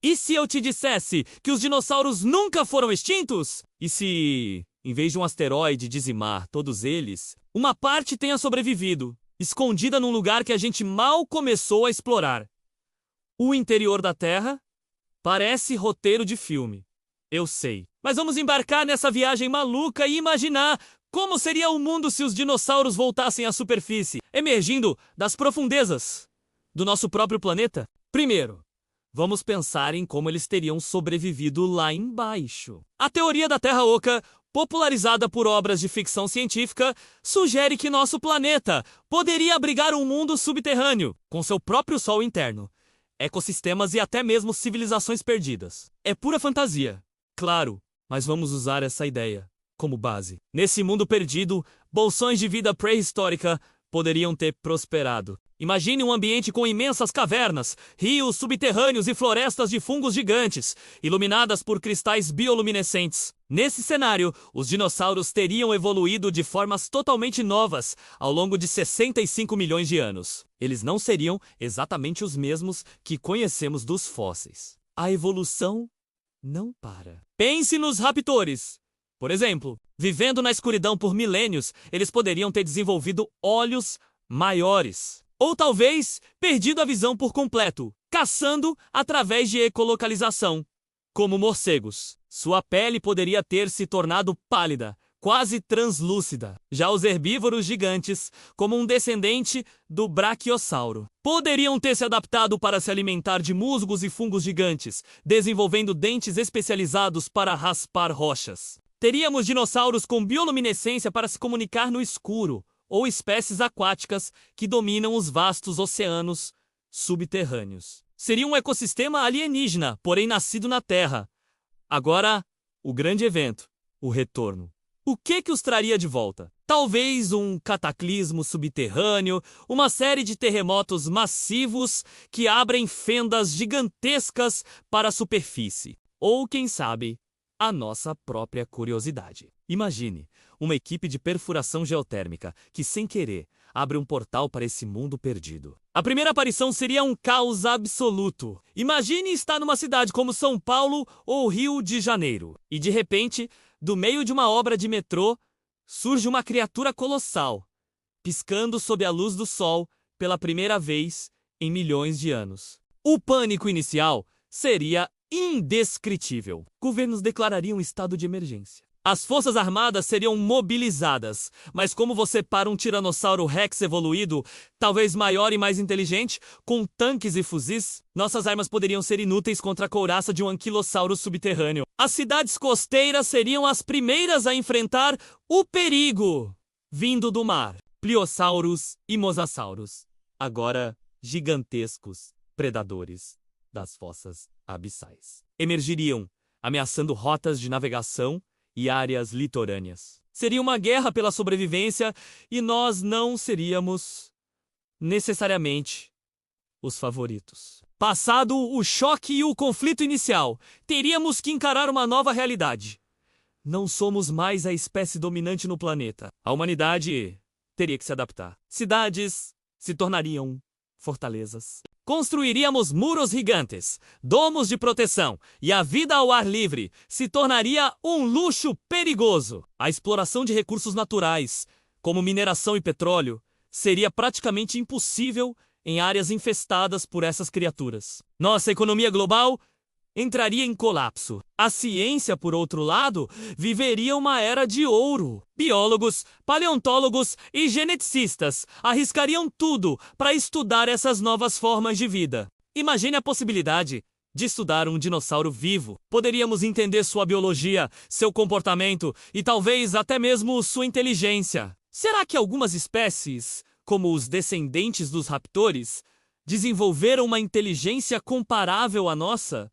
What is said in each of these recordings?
E se eu te dissesse que os dinossauros nunca foram extintos? E se, em vez de um asteroide dizimar todos eles, uma parte tenha sobrevivido, escondida num lugar que a gente mal começou a explorar? O interior da Terra? Parece roteiro de filme. Eu sei. Mas vamos embarcar nessa viagem maluca e imaginar como seria o mundo se os dinossauros voltassem à superfície, emergindo das profundezas do nosso próprio planeta? Primeiro, vamos pensar em como eles teriam sobrevivido lá embaixo. A teoria da Terra Oca, popularizada por obras de ficção científica, sugere que nosso planeta poderia abrigar um mundo subterrâneo, com seu próprio sol interno, ecossistemas e até mesmo civilizações perdidas. É pura fantasia, claro, mas vamos usar essa ideia como base. Nesse mundo perdido, bolsões de vida pré-histórica poderiam ter prosperado. Imagine um ambiente com imensas cavernas, rios subterrâneos e florestas de fungos gigantes, iluminadas por cristais bioluminescentes. Nesse cenário, os dinossauros teriam evoluído de formas totalmente novas ao longo de 65 milhões de anos. Eles não seriam exatamente os mesmos que conhecemos dos fósseis. A evolução não para. Pense nos raptores. Por exemplo, vivendo na escuridão por milênios, eles poderiam ter desenvolvido olhos maiores. Ou talvez perdido a visão por completo, caçando através de ecolocalização, como morcegos. Sua pele poderia ter se tornado pálida, quase translúcida. Já os herbívoros gigantes, como um descendente do brachiosauro, poderiam ter se adaptado para se alimentar de musgos e fungos gigantes, desenvolvendo dentes especializados para raspar rochas. Teríamos dinossauros com bioluminescência para se comunicar no escuro, ou espécies aquáticas que dominam os vastos oceanos subterrâneos. Seria um ecossistema alienígena, porém nascido na Terra. Agora, o grande evento, o retorno. O que os traria de volta? Talvez um cataclismo subterrâneo, uma série de terremotos massivos que abrem fendas gigantescas para a superfície. Ou, quem sabe, a nossa própria curiosidade. Imagine uma equipe de perfuração geotérmica que, sem querer, abre um portal para esse mundo perdido. A primeira aparição seria um caos absoluto. Imagine estar numa cidade como São Paulo ou Rio de Janeiro. E, de repente, do meio de uma obra de metrô, surge uma criatura colossal, piscando sob a luz do sol pela primeira vez em milhões de anos. O pânico inicial seria indescritível. Governos declarariam estado de emergência. As forças armadas seriam mobilizadas, mas como você para um tiranossauro rex evoluído, talvez maior e mais inteligente, com tanques e fuzis, nossas armas poderiam ser inúteis contra a couraça de um anquilossauro subterrâneo. As cidades costeiras seriam as primeiras a enfrentar o perigo vindo do mar. Pliossauros e mosasauros, agora gigantescos predadores das fossas abissais, emergiriam, ameaçando rotas de navegação e áreas litorâneas. Seria uma guerra pela sobrevivência e nós não seríamos necessariamente os favoritos. Passado o choque e o conflito inicial, teríamos que encarar uma nova realidade. Não somos mais a espécie dominante no planeta. A humanidade teria que se adaptar. Cidades se tornariam fortalezas. Construiríamos muros gigantes, domos de proteção, e a vida ao ar livre se tornaria um luxo perigoso. A exploração de recursos naturais, como mineração e petróleo, seria praticamente impossível em áreas infestadas por essas criaturas. Nossa economia global entraria em colapso. A ciência, por outro lado, viveria uma era de ouro. Biólogos, paleontólogos e geneticistas arriscariam tudo para estudar essas novas formas de vida. Imagine a possibilidade de estudar um dinossauro vivo. Poderíamos entender sua biologia, seu comportamento e talvez até mesmo sua inteligência. Será que algumas espécies, como os descendentes dos raptores, desenvolveram uma inteligência comparável à nossa?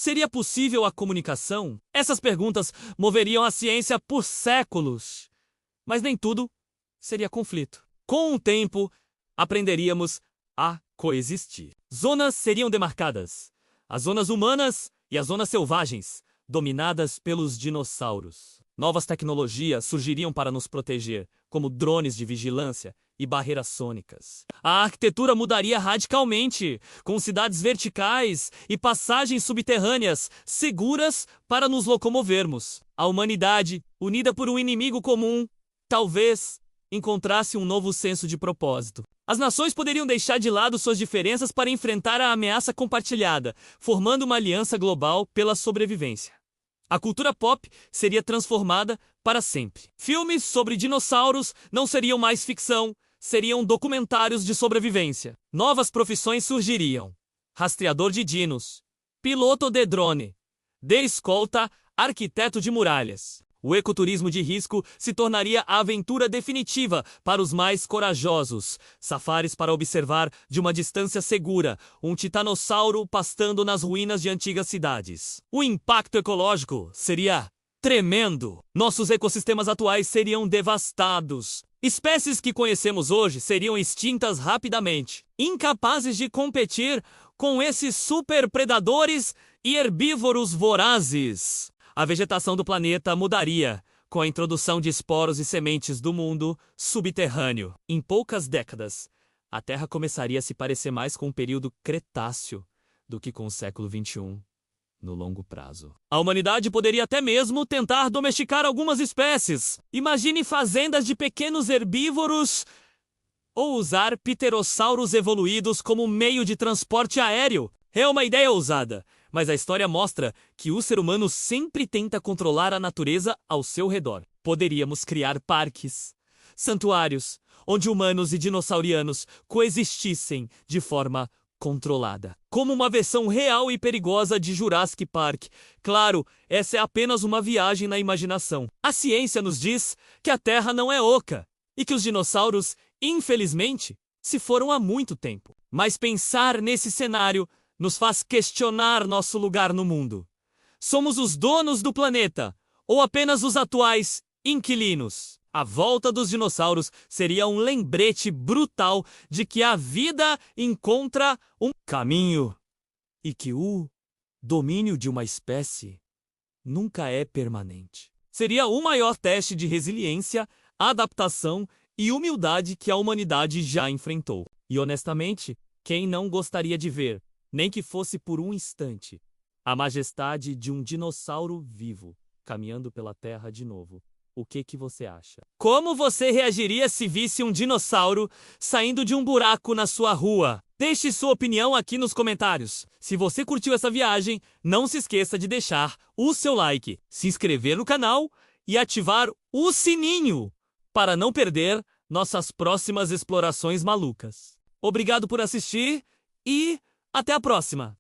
Seria possível a comunicação? Essas perguntas moveriam a ciência por séculos. Mas nem tudo seria conflito. Com o tempo, aprenderíamos a coexistir. Zonas seriam demarcadas. As zonas humanas e as zonas selvagens, dominadas pelos dinossauros. Novas tecnologias surgiriam para nos proteger, como drones de vigilância e barreiras sônicas. A arquitetura mudaria radicalmente, com cidades verticais e passagens subterrâneas seguras para nos locomovermos. A humanidade, unida por um inimigo comum, talvez encontrasse um novo senso de propósito. As nações poderiam deixar de lado suas diferenças para enfrentar a ameaça compartilhada, formando uma aliança global pela sobrevivência. A cultura pop seria transformada para sempre. Filmes sobre dinossauros não seriam mais ficção, seriam documentários de sobrevivência. Novas profissões surgiriam: rastreador de dinos, piloto de drone, de escolta, arquiteto de muralhas. O ecoturismo de risco se tornaria a aventura definitiva para os mais corajosos. Safaris para observar de uma distância segura um titanossauro pastando nas ruínas de antigas cidades. O impacto ecológico seria tremendo. Nossos ecossistemas atuais seriam devastados. Espécies que conhecemos hoje seriam extintas rapidamente, incapazes de competir com esses superpredadores e herbívoros vorazes. A vegetação do planeta mudaria com a introdução de esporos e sementes do mundo subterrâneo. Em poucas décadas, a Terra começaria a se parecer mais com o período Cretáceo do que com o século XXI, no longo prazo. A humanidade poderia até mesmo tentar domesticar algumas espécies. Imagine fazendas de pequenos herbívoros ou usar pterossauros evoluídos como meio de transporte aéreo. É uma ideia ousada, mas a história mostra que o ser humano sempre tenta controlar a natureza ao seu redor. Poderíamos criar parques, santuários, onde humanos e dinossauros coexistissem de forma controlada. Como uma versão real e perigosa de Jurassic Park. Claro, essa é apenas uma viagem na imaginação. A ciência nos diz que a Terra não é oca e que os dinossauros, infelizmente, se foram há muito tempo. Mas pensar nesse cenário nos faz questionar nosso lugar no mundo. Somos os donos do planeta ou apenas os atuais inquilinos? A volta dos dinossauros seria um lembrete brutal de que a vida encontra um caminho e que o domínio de uma espécie nunca é permanente. Seria o maior teste de resiliência, adaptação e humildade que a humanidade já enfrentou. E honestamente, quem não gostaria de ver, nem que fosse por um instante, a majestade de um dinossauro vivo caminhando pela Terra de novo? O que você acha? Como você reagiria se visse um dinossauro saindo de um buraco na sua rua? Deixe sua opinião aqui nos comentários. Se você curtiu essa viagem, não se esqueça de deixar o seu like, se inscrever no canal e ativar o sininho para não perder nossas próximas explorações malucas. Obrigado por assistir e até a próxima!